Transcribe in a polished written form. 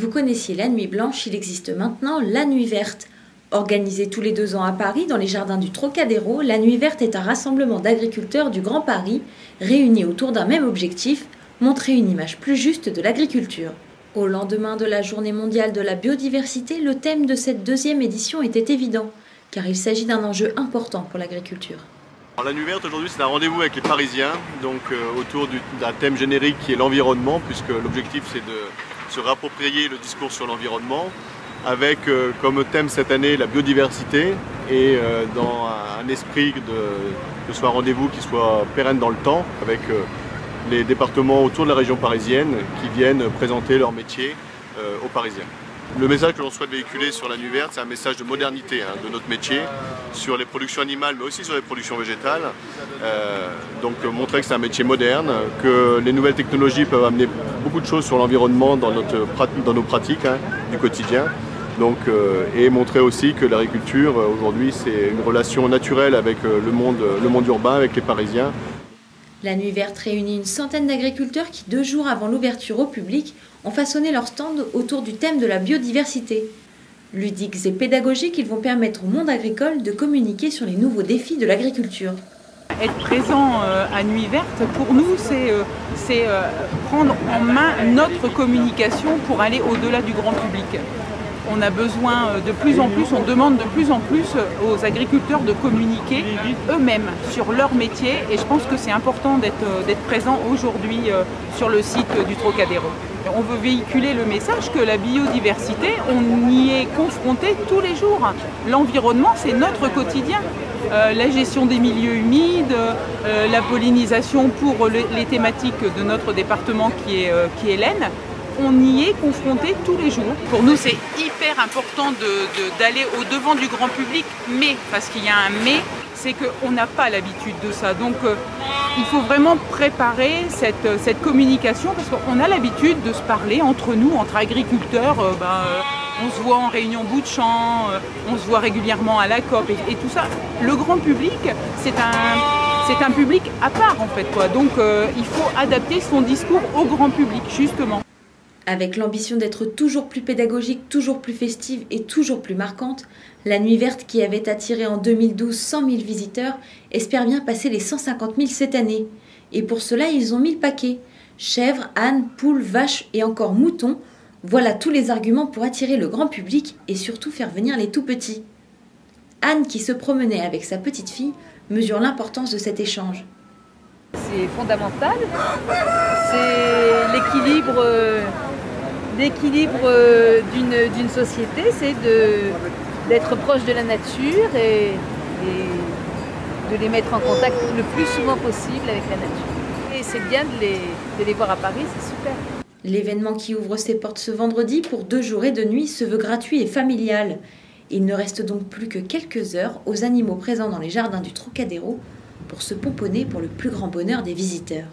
Vous connaissiez la nuit blanche, il existe maintenant la nuit verte. Organisée tous les 2 ans à Paris, dans les jardins du Trocadéro, la nuit verte est un rassemblement d'agriculteurs du Grand Paris, réunis autour d'un même objectif, montrer une image plus juste de l'agriculture. Au lendemain de la Journée mondiale de la biodiversité, le thème de cette 2e édition était évident, car il s'agit d'un enjeu important pour l'agriculture. La nuit verte aujourd'hui c'est un rendez-vous avec les Parisiens, donc autour d'un thème générique qui est l'environnement, puisque l'objectif c'est de se réapproprier le discours sur l'environnement, avec comme thème cette année la biodiversité, et dans un esprit que ce soit un rendez-vous qui soit pérenne dans le temps, avec les départements autour de la région parisienne qui viennent présenter leur métier aux Parisiens. Le message que l'on souhaite véhiculer sur la nuit verte, c'est un message de modernité de notre métier, sur les productions animales mais aussi sur les productions végétales. Donc montrer que c'est un métier moderne, que les nouvelles technologies peuvent amener beaucoup de choses sur l'environnement dans nos pratiques du quotidien. Donc, et montrer aussi que l'agriculture aujourd'hui c'est une relation naturelle avec le monde urbain, avec les Parisiens. La nuit verte réunit une centaine d'agriculteurs qui, 2 jours avant l'ouverture au public, ont façonné leur stand autour du thème de la biodiversité. Ludiques et pédagogiques, ils vont permettre au monde agricole de communiquer sur les nouveaux défis de l'agriculture. Être présent à Nuit Verte, pour nous, c'est prendre en main notre communication pour aller au-delà du grand public. On a besoin de plus en plus, on demande de plus en plus aux agriculteurs de communiquer eux-mêmes sur leur métier, et je pense que c'est important d'être présent aujourd'hui sur le site du Trocadéro. On veut véhiculer le message que la biodiversité, on y est confronté tous les jours. L'environnement, c'est notre quotidien. La gestion des milieux humides, la pollinisation pour les thématiques de notre département qui est l'Aisne. On y est confronté tous les jours. Pour nous, c'est hyper important d'aller au-devant du grand public, mais, parce qu'il y a un mais, c'est qu'on n'a pas l'habitude de ça. Donc, il faut vraiment préparer cette communication, parce qu'on a l'habitude de se parler entre nous, entre agriculteurs. On se voit en réunion bout de champ, on se voit régulièrement à la COP et tout ça. Le grand public, c'est un public à part, en fait, quoi. Donc, il faut adapter son discours au grand public, justement. Avec l'ambition d'être toujours plus pédagogique, toujours plus festive et toujours plus marquante, la Nuit verte, qui avait attiré en 2012 100 000 visiteurs, espère bien passer les 150 000 cette année. Et pour cela, ils ont mis le paquet. Chèvres, ânes, poules, vaches et encore moutons, voilà tous les arguments pour attirer le grand public et surtout faire venir les tout-petits. Anne, qui se promenait avec sa petite fille, mesure l'importance de cet échange. C'est fondamental, c'est l'équilibre d'une société, c'est d'être proche de la nature et de les mettre en contact le plus souvent possible avec la nature. Et c'est bien de les voir à Paris, c'est super. L'événement qui ouvre ses portes ce vendredi pour 2 jours et 2 nuits se veut gratuit et familial. Il ne reste donc plus que quelques heures aux animaux présents dans les jardins du Trocadéro pour se pomponner pour le plus grand bonheur des visiteurs.